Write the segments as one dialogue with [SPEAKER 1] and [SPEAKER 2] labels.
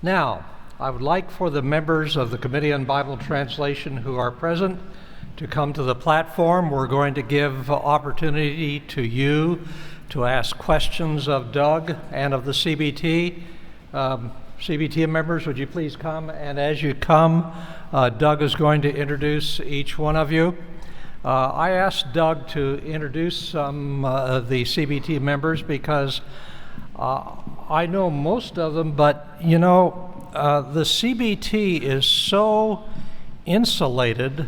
[SPEAKER 1] Now, I would like for the members of the Committee on Bible Translation who are present to come to the platform. We're going to give opportunity to you to ask questions of Doug and of the CBT. CBT members, would you please come? And as you come, Doug is going to introduce each one of you. I asked Doug to introduce some of the CBT members because I know most of them, but you know, the CBT is so insulated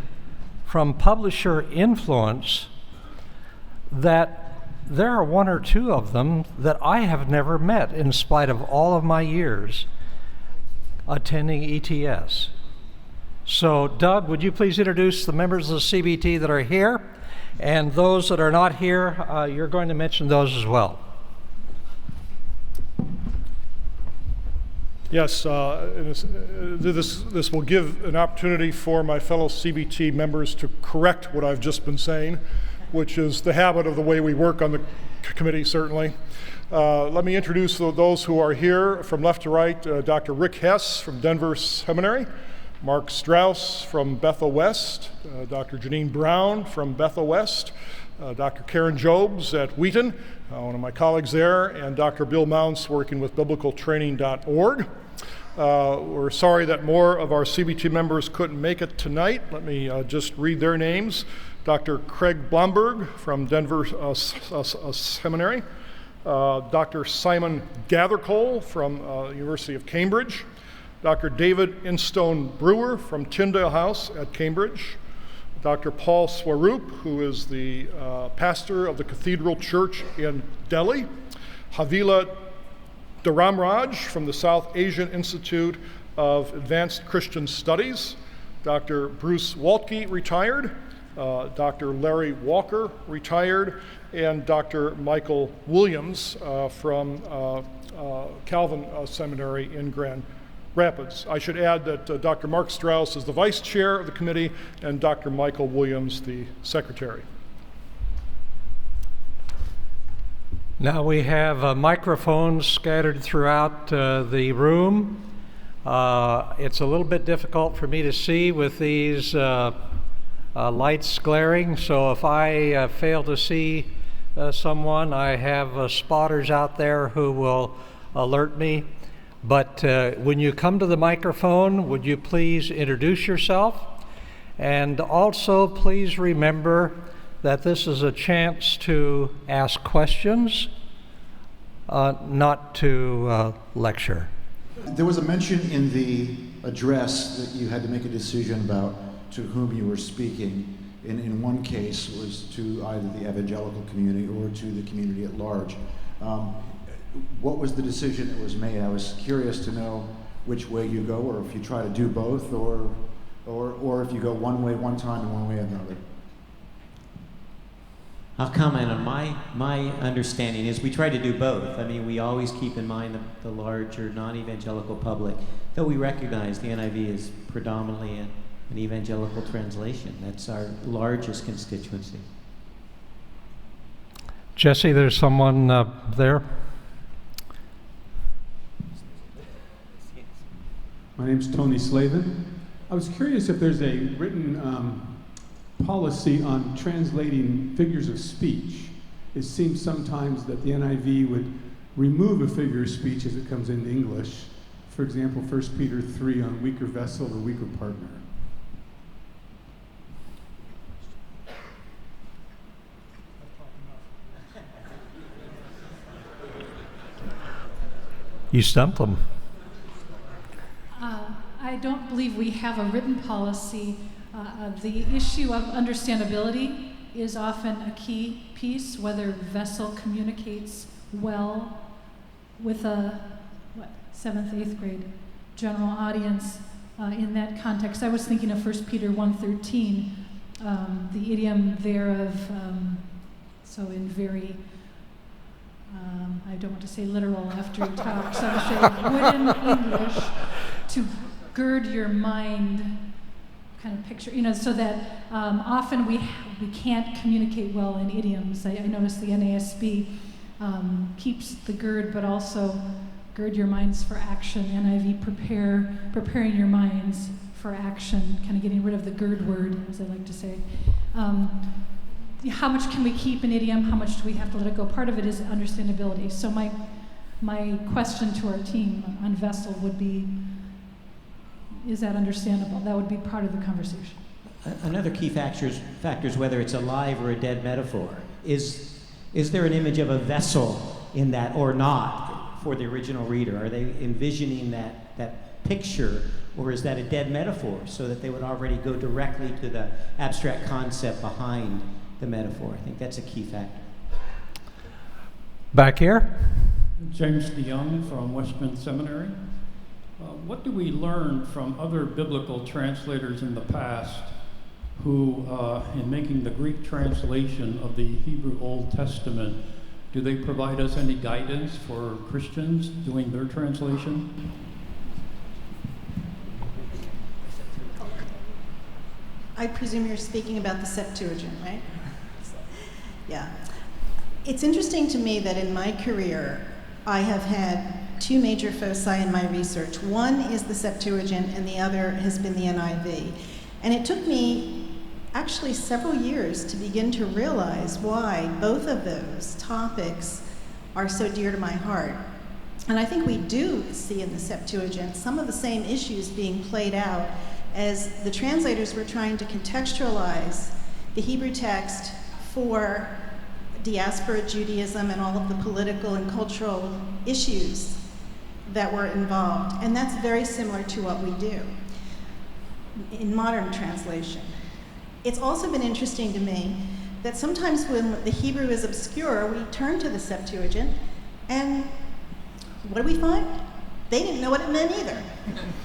[SPEAKER 1] from publisher influence that there are one or two of them that I have never met in spite of all of my years attending ETS. So Doug, would you please introduce the members of the CBT that are here, and those that are not here, you're going to mention those as well.
[SPEAKER 2] Yes, this will give an opportunity for my fellow CBT members to correct what I've just been saying, which is the habit of the way we work on the committee, certainly. Let me introduce those who are here from left to right. Dr. Rick Hess from Denver Seminary, Mark Strauss from Bethel West, Dr. Janine Brown from Bethel West, Dr. Karen Jobes at Wheaton, one of my colleagues there, and Dr. Bill Mounts working with biblicaltraining.org. We're sorry that more of our CBT members couldn't make it tonight. Let me just read their names. Dr. Craig Blomberg from Denver Seminary, Dr. Simon Gathercole from University of Cambridge, Dr. David Instone Brewer from Tyndale House at Cambridge, Dr. Paul Swaroop, who is the pastor of the Cathedral Church in Delhi, Havila Dharamraj from the South Asian Institute of Advanced Christian Studies, Dr. Bruce Waltke, retired, Dr. Larry Walker, retired, and Dr. Michael Williams from Calvin Seminary in Grand Rapids. I should add that Dr. Mark Strauss is the vice chair of the committee and Dr. Michael Williams the secretary.
[SPEAKER 1] Now we have microphones scattered throughout the room. It's a little bit difficult for me to see with these lights glaring, so if I fail to see someone, I have spotters out there who will alert me. But when you come to the microphone, would you please introduce yourself? And also please remember that this is a chance to ask questions, not to lecture.
[SPEAKER 3] There was a mention in the address that you had to make a decision about to whom you were speaking. In one case was to either the evangelical community or to the community at large. What was the decision that was made? I was curious to know which way you go, or if you try to do both, or if you go one way one time and one way another.
[SPEAKER 4] I'll comment on my understanding is we try to do both. I mean, we always keep in mind the larger non-evangelical public, though we recognize the NIV is predominantly an evangelical translation. That's our largest constituency.
[SPEAKER 1] Jesse, there's someone there.
[SPEAKER 5] My name's Tony Slavin. I was curious if there's a written policy on translating figures of speech. It seems sometimes that the NIV would remove a figure of speech as it comes into English. For example, 1 Peter 3 on weaker vessel or weaker partner.
[SPEAKER 1] You stumped them.
[SPEAKER 6] I don't believe we have a written policy. The issue of understandability is often a key piece, whether vessel communicates well with a 7th, 8th grade general audience in that context. I was thinking of 1 Peter 1:13, the idiom there of, so in very, I don't want to say literal after he talks, I would say wooden English, to gird your mind kind of picture, so that often we can't communicate well in idioms. I notice the NASB keeps the gird, but also gird your minds for action. NIV, preparing your minds for action, kind of getting rid of the gird word, as I like to say. How much can we keep an idiom? How much do we have to let it go? Part of it is understandability. So my question to our team on Vessel would be, is that understandable? That would be part of the conversation.
[SPEAKER 4] Another key factor is whether it's a live or a dead metaphor. Is there an image of a vessel in that or not for the original reader? Are they envisioning that picture, or is that a dead metaphor so that they would already go directly to the abstract concept behind the metaphor? I think that's a key factor.
[SPEAKER 1] Back here.
[SPEAKER 7] James DeYoung from Westman Seminary. What do we learn from other biblical translators in the past who, in making the Greek translation of the Hebrew Old Testament, do they provide us any guidance for Christians doing their translation?
[SPEAKER 8] I presume you're speaking about the Septuagint, right? Yeah. It's interesting to me that in my career, I have had two major foci in my research. One is the Septuagint, and the other has been the NIV. And it took me actually several years to begin to realize why both of those topics are so dear to my heart. And I think we do see in the Septuagint some of the same issues being played out as the translators were trying to contextualize the Hebrew text for diaspora Judaism and all of the political and cultural issues that were involved. And that's very similar to what we do in modern translation. It's also been interesting to me that sometimes when the Hebrew is obscure, we turn to the Septuagint, and what do we find? They didn't know what it meant either.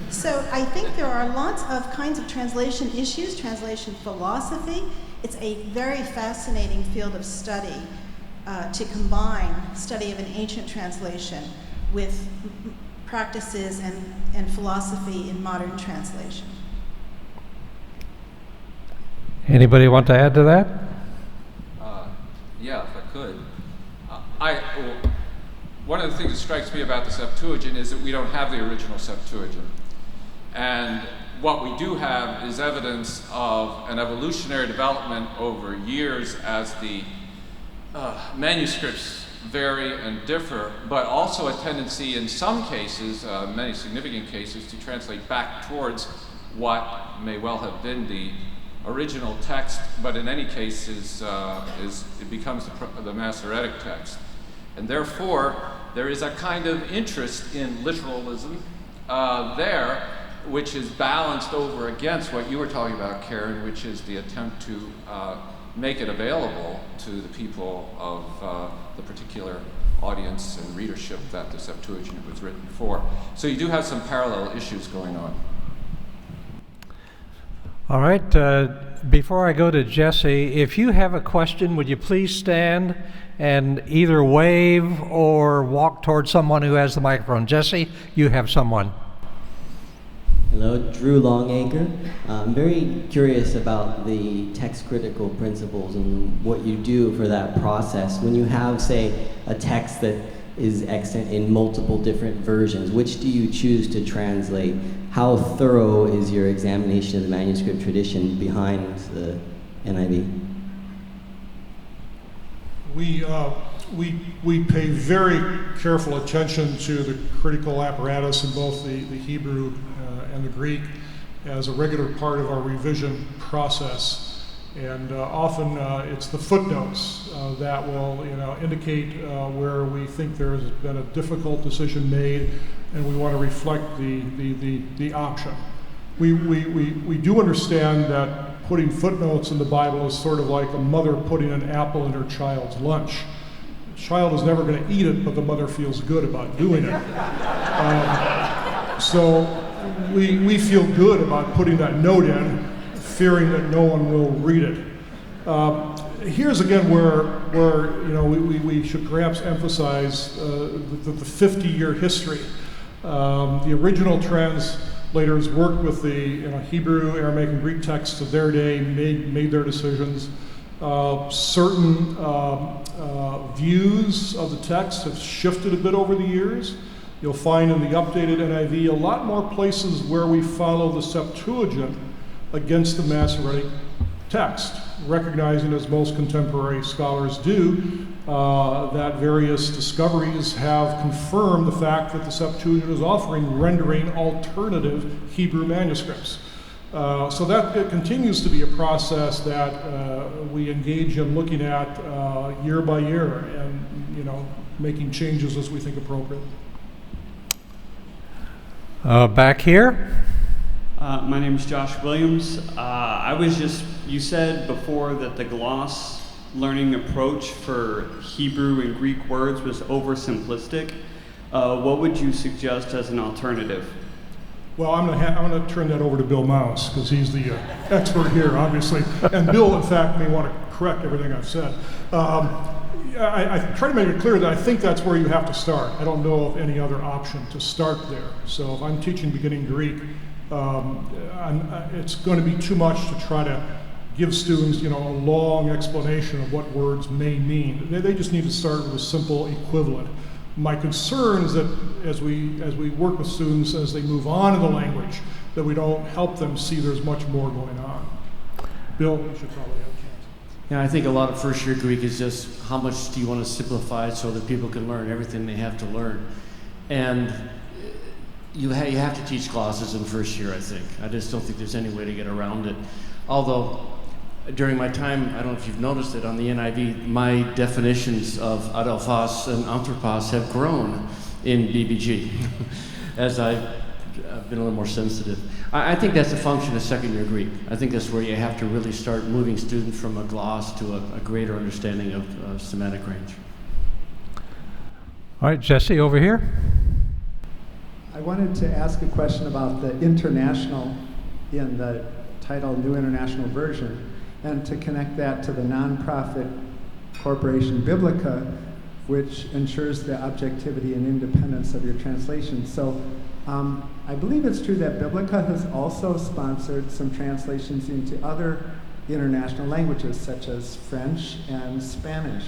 [SPEAKER 8] So I think there are lots of kinds of translation issues, translation philosophy. It's a very fascinating field of study to combine study of an ancient translation with practices and philosophy in modern translation.
[SPEAKER 1] Anybody want to add to that?
[SPEAKER 9] Yeah, if I could. One of the things that strikes me about the Septuagint is that we don't have the original Septuagint. And what we do have is evidence of an evolutionary development over years as the manuscripts vary and differ, but also a tendency in some cases, many significant cases, to translate back towards what may well have been the original text, but in any case it becomes the Masoretic text. And therefore, there is a kind of interest in literalism there, which is balanced over against what you were talking about, Karen, which is the attempt to make it available to the people of the particular audience and readership that the Septuagint was written for. So you do have some parallel issues going on.
[SPEAKER 1] All right, before I go to Jesse, if you have a question, would you please stand and either wave or walk towards someone who has the microphone. Jesse, you have someone.
[SPEAKER 10] Hello, Drew Longacre. I'm very curious about the text critical principles and what you do for that process. When you have, say, a text that is extant in multiple different versions, which do you choose to translate? How thorough is your examination of the manuscript tradition behind the NIV?
[SPEAKER 2] We pay very careful attention to the critical apparatus in both the Hebrew and the Greek as a regular part of our revision process. And often it's the footnotes that will indicate where we think there has been a difficult decision made and we want to reflect the option. We do understand that putting footnotes in the Bible is sort of like a mother putting an apple in her child's lunch. The child is never going to eat it, but the mother feels good about doing it. So we feel good about putting that note in, fearing that no one will read it. Here's again where we should perhaps emphasize the 50-year history. The original translators worked with the Hebrew, Aramaic, and Greek texts of their day, made their decisions. Certain views of the text have shifted a bit over the years. You'll find in the updated NIV a lot more places where we follow the Septuagint against the Masoretic text, recognizing, as most contemporary scholars do, that various discoveries have confirmed the fact that the Septuagint is offering rendering alternative Hebrew manuscripts. So that it continues to be a process that we engage in looking at year by year, and making changes as we think appropriate.
[SPEAKER 1] Back here.
[SPEAKER 11] My name is Josh Williams. You said before that the gloss learning approach for Hebrew and Greek words was oversimplistic. What would you suggest as an alternative?
[SPEAKER 2] Well, I'm going to turn that over to Bill Mouse, because he's the expert here, obviously. And Bill, in fact, may want to correct everything I've said. I try to make it clear that I think that's where you have to start. I don't know of any other option to start there. So if I'm teaching beginning Greek, it's going to be too much to try to give students, a long explanation of what words may mean. They just need to start with a simple equivalent. My concern is that as we work with students as they move on in the language, that we don't help them see there's much more going on. Bill, you should probably have a chance.
[SPEAKER 12] Yeah, I think a lot of first-year Greek is just how much do you want to simplify it so that people can learn everything they have to learn. And you have to teach glosses in first year, I think. I just don't think there's any way to get around it. Although, during my time, I don't know if you've noticed it, on the NIV, my definitions of adelphos and anthropos have grown in BBG as I've been a little more sensitive. I think that's a function of second-year Greek. I think that's where you have to really start moving students from a gloss to a greater understanding of semantic range.
[SPEAKER 1] All right, Jesse, over here.
[SPEAKER 13] I wanted to ask a question about the international in the title New International Version, and to connect that to the nonprofit corporation Biblica, which ensures the objectivity and independence of your translation. So I believe it's true that Biblica has also sponsored some translations into other international languages, such as French and Spanish.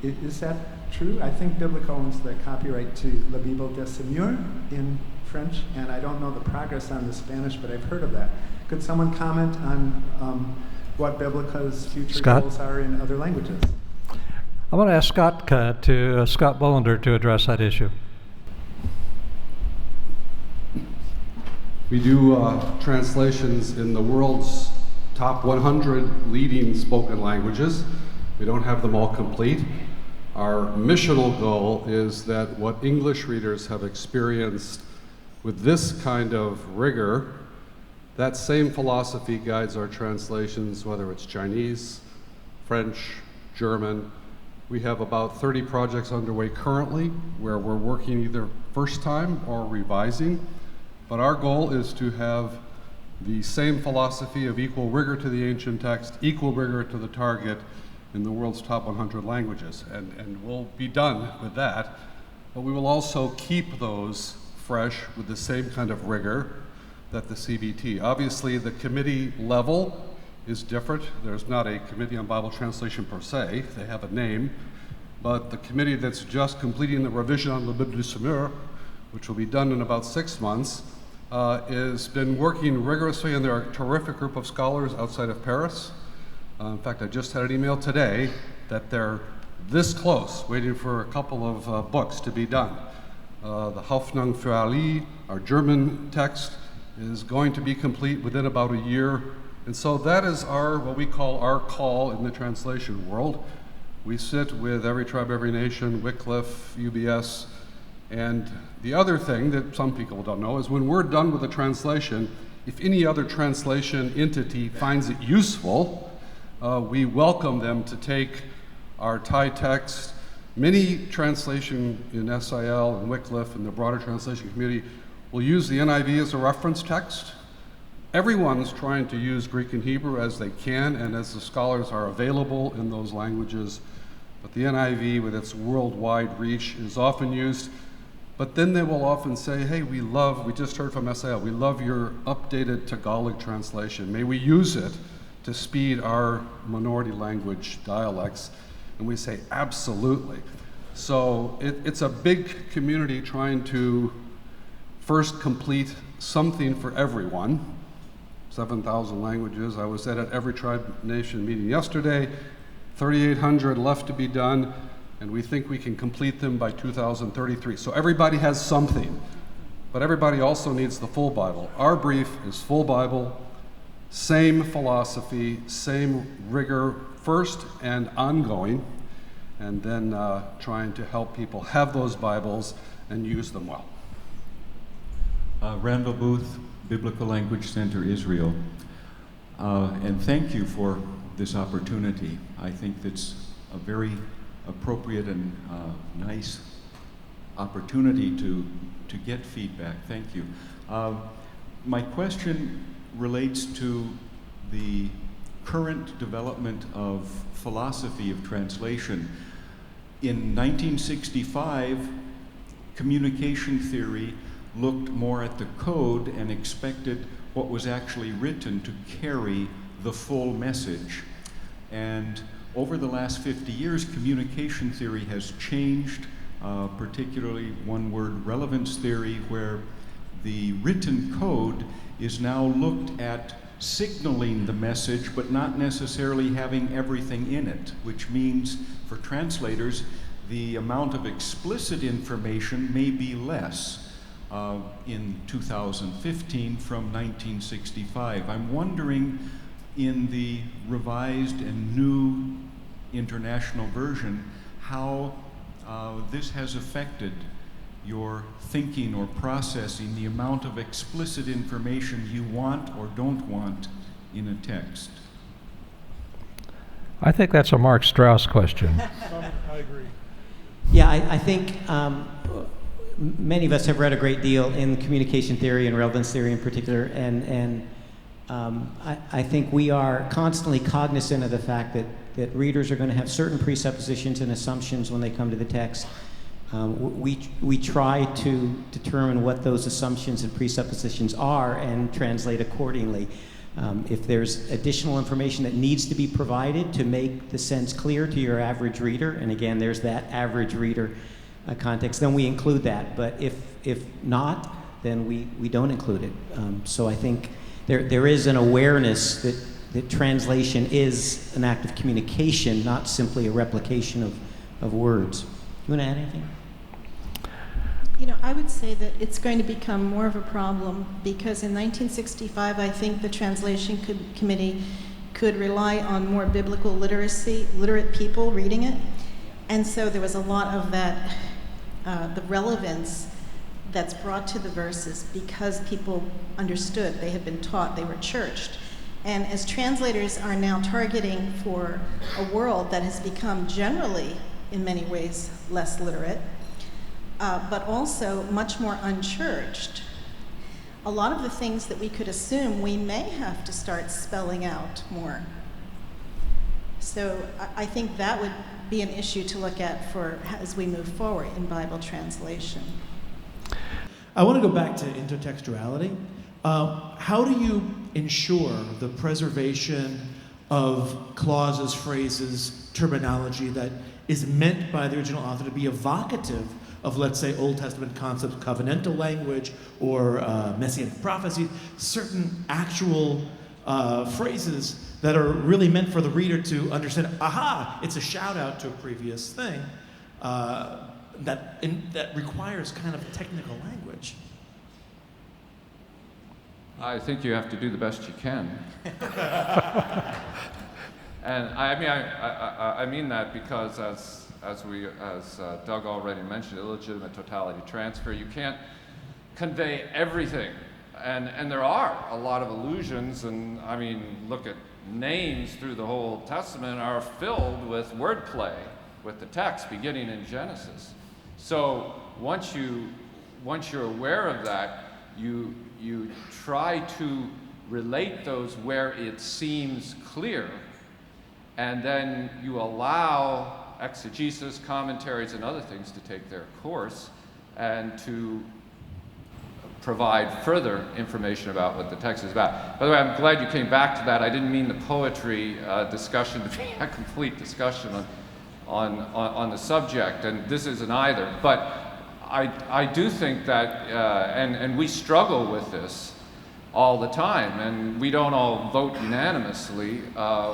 [SPEAKER 13] Is that true? I think Biblica owns the copyright to La Bible de Semur in French, and I don't know the progress on the Spanish, but I've heard of that. Could someone comment on what Biblica's future goals are in other languages?
[SPEAKER 1] I want to ask Scott Bollender to address that issue.
[SPEAKER 14] We do translations in the world's top 100 leading spoken languages. We don't have them all complete. Our missional goal is that what English readers have experienced with this kind of rigor, that same philosophy guides our translations, whether it's Chinese, French, German. We have about 30 projects underway currently where we're working either first time or revising. But our goal is to have the same philosophy of equal rigor to the ancient text, equal rigor to the target in the world's top 100 languages. And we'll be done with that. But we will also keep those fresh with the same kind of rigor that the CBT. Obviously, the committee level is different. There's not a committee on Bible translation per se. They have a name. But the committee that's just completing the revision on La Bible de Semur, which will be done in about 6 months, has been working rigorously, and they're a terrific group of scholars outside of Paris. In fact, I just had an email today that they're this close, waiting for a couple of books to be done. The Hoffnung für alle, our German text, is going to be complete within about a year. And so that is what we call our call in the translation world. We sit with Every Tribe, Every Nation, Wycliffe, UBS, and the other thing that some people don't know is when we're done with the translation, if any other translation entity finds it useful, we welcome them to take our Thai text. Many translation in SIL and Wycliffe and the broader translation community will use the NIV as a reference text. Everyone's trying to use Greek and Hebrew as they can and as the scholars are available in those languages. But the NIV, with its worldwide reach, is often used. But then they will often say, hey, we just heard from SIL, we love your updated Tagalog translation. May we use it to speed our minority language dialects? And we say, absolutely. So it's a big community trying to first complete something for everyone. 7,000 languages. I was at every tribe nation meeting yesterday. 3,800 left to be done, and we think we can complete them by 2033. So everybody has something, but everybody also needs the full Bible. Our brief is full Bible, same philosophy, same rigor first and ongoing, and then trying to help people have those Bibles and use them well.
[SPEAKER 15] Randall Booth, Biblical Language Center, Israel. And thank you for this opportunity. I think that's a very appropriate and nice opportunity to get feedback. Thank you. My question relates to the current development of philosophy of translation. In 1965, communication theory looked more at the code and expected what was actually written to carry the full message. And over the last 50 years, communication theory has changed, particularly one word, relevance theory, where the written code is now looked at signaling the message, but not necessarily having everything in it, which means for translators, the amount of explicit information may be less in 2015 from 1965. I'm wondering, in the revised and new international version, how this has affected your thinking or processing, the amount of explicit information you want or don't want in a text.
[SPEAKER 1] I think that's a Mark Strauss question.
[SPEAKER 2] I agree.
[SPEAKER 4] Yeah, I think many of us have read a great deal in communication theory and relevance theory in particular, and I think we are constantly cognizant of the fact that readers are going to have certain presuppositions and assumptions when they come to the text. We try to determine what those assumptions and presuppositions are and translate accordingly. If there's additional information that needs to be provided to make the sense clear to your average reader, and again, there's that average reader context, then we include that. But if not, then we don't include it. So I think there is an awareness that translation is an act of communication, not simply a replication of words. You want to add anything?
[SPEAKER 8] You know, I would say that it's going to become more of a problem because in 1965, I think the translation committee could rely on more biblical literacy, literate people reading it. And so there was a lot of that, the relevance that's brought to the verses because people understood, they had been taught, they were churched. And as translators are now targeting for a world that has become generally, in many ways, less literate, but also much more unchurched, a lot of the things that we could assume we may have to start spelling out more. So I think that would be an issue to look at for as we move forward in Bible translation.
[SPEAKER 16] I want to go back to intertextuality. How do you ensure the preservation of clauses, phrases, terminology that is meant by the original author to be evocative of, let's say, Old Testament concepts, covenantal language, or messianic prophecy, certain actual phrases that are really meant for the reader to understand, aha, it's a shout out to a previous thing that requires kind of technical language.
[SPEAKER 9] I think you have to do the best you can. And I mean that because as Doug already mentioned, illegitimate totality transfer, you can't convey everything. And there are a lot of allusions, and I mean, look at names through the whole Testament are filled with wordplay with the text beginning in Genesis. So once you're aware of that, you try to relate those where it seems clear, and then you allow exegesis, commentaries, and other things to take their course and to provide further information about what the text is about. By the way, I'm glad you came back to that. I didn't mean the poetry discussion to be a complete discussion on the subject, and this isn't either. But I do think that, and we struggle with this all the time, and we don't all vote unanimously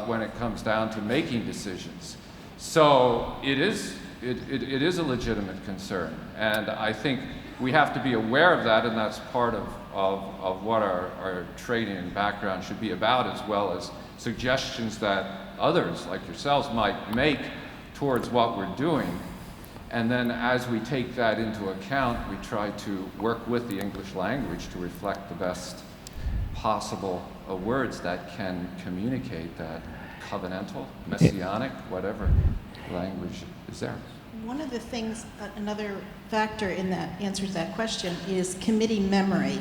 [SPEAKER 9] when it comes down to making decisions. So it is a legitimate concern, and I think we have to be aware of that, and that's part of what our training and background should be about, as well as suggestions that others like yourselves might make towards what we're doing. And then as we take that into account, we try to work with the English language to reflect the best possible words that can communicate that covenantal, messianic, whatever language is there.
[SPEAKER 8] One of the things, another factor in that answer to that question is committee memory.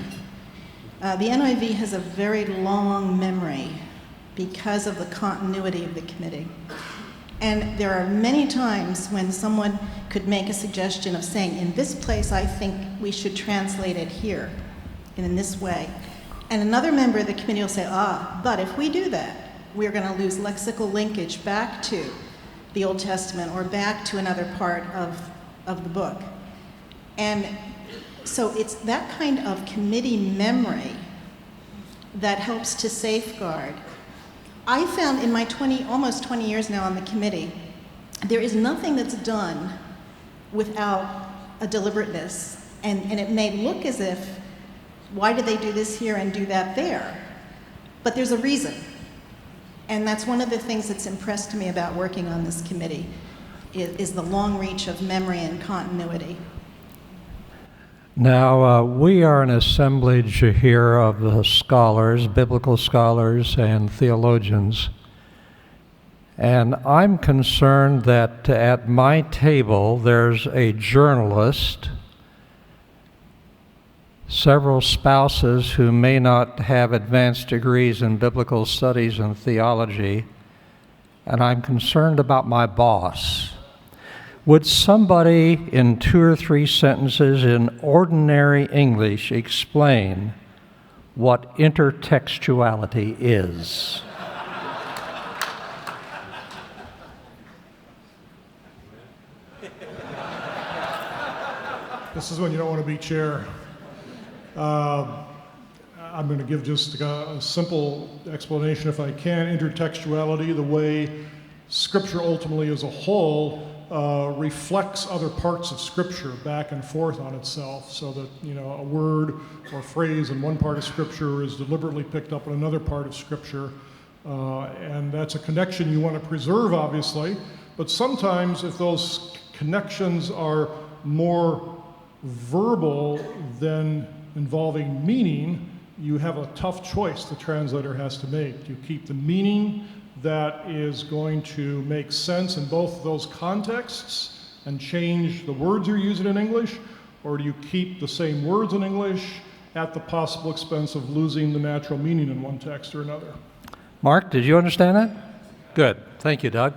[SPEAKER 8] The NIV has a very long memory because of the continuity of the committee. And there are many times when someone could make a suggestion of saying, in this place I think we should translate it here, and in this way. And another member of the committee will say, but if we do that, we're going to lose lexical linkage back to the Old Testament or back to another part of the book. And so it's that kind of committee memory that helps to safeguard. I found in my almost 20 years now on the committee, there is nothing that's done without a deliberateness. And it may look as if, why did they do this here and do that there? But there's a reason. And that's one of the things that's impressed me about working on this committee, is the long reach of memory and continuity.
[SPEAKER 1] Now, we are an assemblage here of the scholars, biblical scholars and theologians. And I'm concerned that at my table there's a journalist, several spouses who may not have advanced degrees in biblical studies and theology, and I'm concerned about my boss. Would somebody in 2 or 3 sentences in ordinary English explain what intertextuality is?
[SPEAKER 2] This is when you don't want to be chair. I'm going to give just a simple explanation if I can. Intertextuality, the way Scripture ultimately as a whole reflects other parts of Scripture back and forth on itself, so that a word or phrase in one part of Scripture is deliberately picked up in another part of Scripture, and that's a connection you want to preserve, obviously. But sometimes, if those connections are more verbal than involving meaning, you have a tough choice the translator has to make. Do you keep the meaning that is going to make sense in both those contexts and change the words you're using in English, or do you keep the same words in English at the possible expense of losing the natural meaning in one text or another?
[SPEAKER 1] Mark, did you understand that? Good. Thank you, Doug.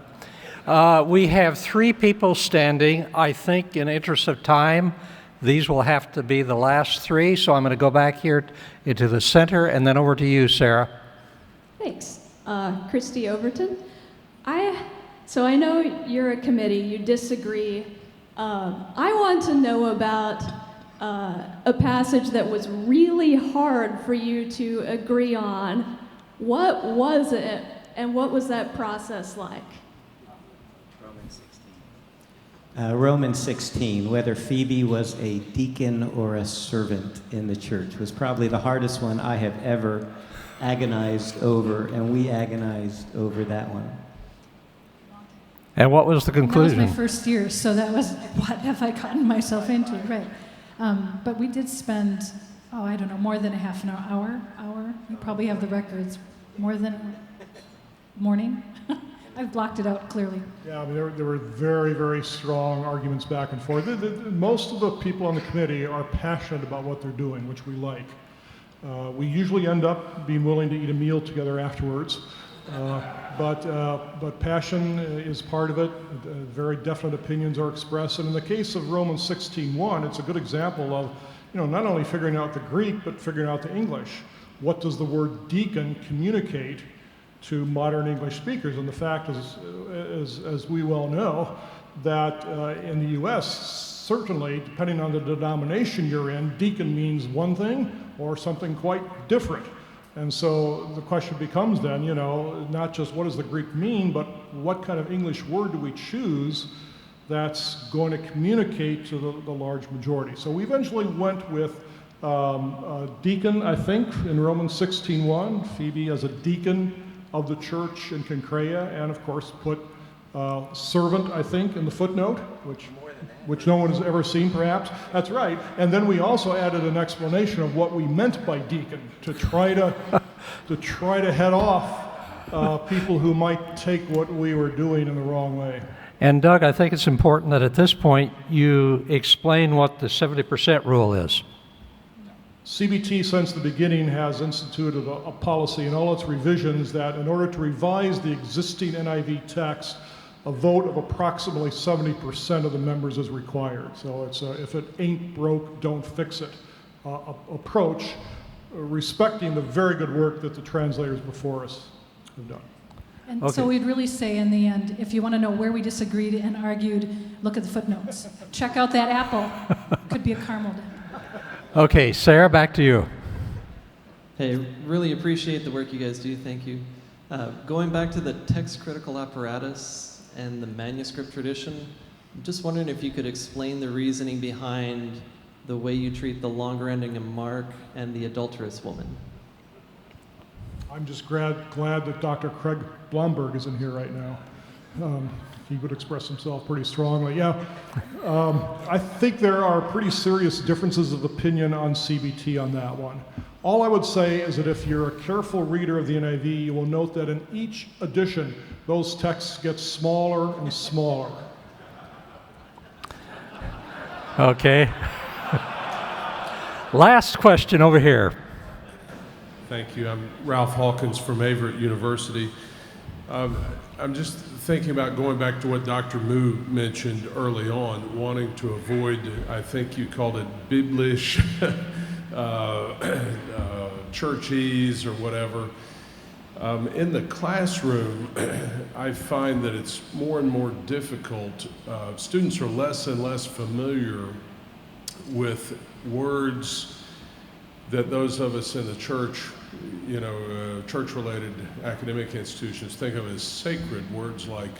[SPEAKER 1] We have 3 people standing. I think in interest of time, these will have to be the last 3, so I'm going to go back here into the center and then over to you, Sarah.
[SPEAKER 17] Thanks. Christy Overton. So I know you're a committee, you disagree. I want to know about a passage that was really hard for you to agree on. What was it, and what was that process like?
[SPEAKER 4] Romans 16, whether Phoebe was a deacon or a servant in the church, was probably the hardest one I have ever agonized over, and we agonized over that one.
[SPEAKER 1] And what was the conclusion?
[SPEAKER 6] That was my first year, so that was, what have I gotten myself into, right. But we did spend, I don't know, more than a half an hour. You probably have the records. More than morning. I've blocked it out clearly.
[SPEAKER 2] Yeah, I mean, there were very, very strong arguments back and forth. Most of the people on the committee are passionate about what they're doing, which we like. We usually end up being willing to eat a meal together afterwards, but passion is part of it. Very definite opinions are expressed, and in the case of Romans 16:1, it's a good example of, not only figuring out the Greek, but figuring out the English. What does the word deacon communicate to modern English speakers. And the fact is, as we well know, that in the U.S., certainly, depending on the denomination you're in, deacon means one thing or something quite different. And so the question becomes then, you know, not just what does the Greek mean, but what kind of English word do we choose that's going to communicate to the large majority. So we eventually went with deacon, I think, in Romans 16:1, Phoebe as a deacon of the church in Cenchrea, and of course put servant, I think, in the footnote, which no one has ever seen, perhaps. That's right. And then we also added an explanation of what we meant by deacon to try to head off people who might take what we were doing in the wrong way.
[SPEAKER 1] And Doug, I think it's important that at this point you explain what the 70% rule is.
[SPEAKER 2] CBT, since the beginning, has instituted a policy in all its revisions that in order to revise the existing NIV text, a vote of approximately 70% of the members is required. So it's a, if it ain't broke, don't fix it approach, respecting the very good work that the translators before us have done.
[SPEAKER 6] And
[SPEAKER 1] Okay.
[SPEAKER 6] so we'd really say in the end, if you want to know where we disagreed and argued, look at the footnotes. Check out that apple. Could be a caramel.
[SPEAKER 1] Okay, Sarah, back to you.
[SPEAKER 18] Hey, really appreciate the work you guys do. Thank you. Going back to the text critical apparatus and the manuscript tradition, I'm just wondering if you could explain the reasoning behind the way you treat the longer ending of Mark and the adulterous woman.
[SPEAKER 2] I'm just glad that Dr. Craig Blomberg is in here right now. He would express himself pretty strongly. Yeah, I think there are pretty serious differences of opinion on CBT on that one. All I would say is that if you're a careful reader of the NIV, you will note that in each edition, those texts get smaller and smaller.
[SPEAKER 1] Okay. Last question over here.
[SPEAKER 19] Thank you. I'm Ralph Hawkins from Averett University. I'm just thinking about going back to what Dr. Moo mentioned early on, wanting to avoid, I think you called it biblish, churchese or whatever. In the classroom, I find that it's more and more difficult. Students are less and less familiar with words that those of us in the church, you know, church-related academic institutions think of as sacred, words like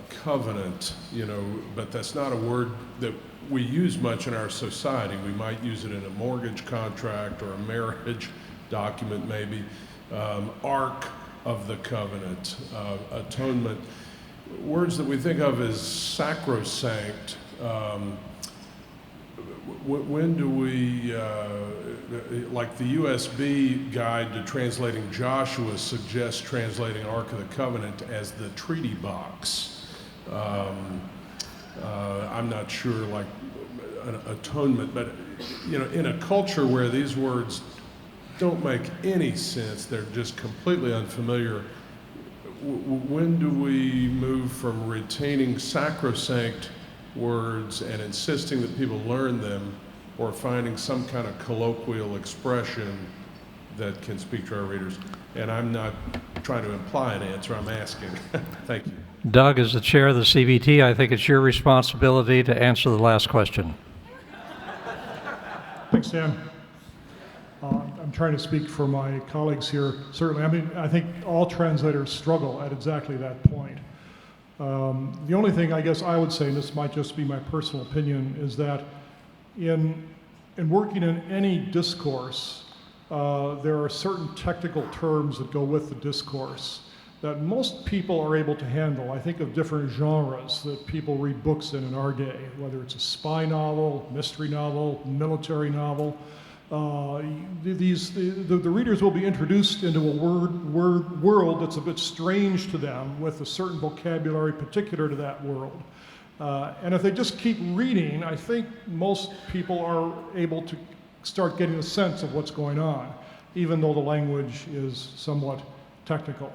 [SPEAKER 19] covenant, you know, but that's not a word that we use much in our society. We might use it in a mortgage contract or a marriage document maybe. Ark of the covenant, atonement, words that we think of as sacrosanct. When do we, like the USB guide to translating Joshua suggests translating Ark of the Covenant as the treaty box. I'm not sure, like an atonement, but you know, in a culture where these words don't make any sense, they're just completely unfamiliar, when do we move from retaining sacrosanct words and insisting that people learn them, or finding some kind of colloquial expression that can speak to our readers? And I'm not trying to imply an answer, I'm asking. Thank you.
[SPEAKER 1] Doug, as the chair of the CBT, I think it's your responsibility to answer the last question.
[SPEAKER 2] Thanks, Dan. I'm trying to speak for my colleagues here. Certainly, I mean, I think all translators struggle at exactly that point. The only thing I guess I would say, and this might just be my personal opinion, is that in working in any discourse, there are certain technical terms that go with the discourse that most people are able to handle. I think of different genres that people read books in our day, whether it's a spy novel, mystery novel, military novel. The readers will be introduced into a world that's a bit strange to them, with a certain vocabulary particular to that world. And if they just keep reading, I think most people are able to start getting a sense of what's going on, even though the language is somewhat technical.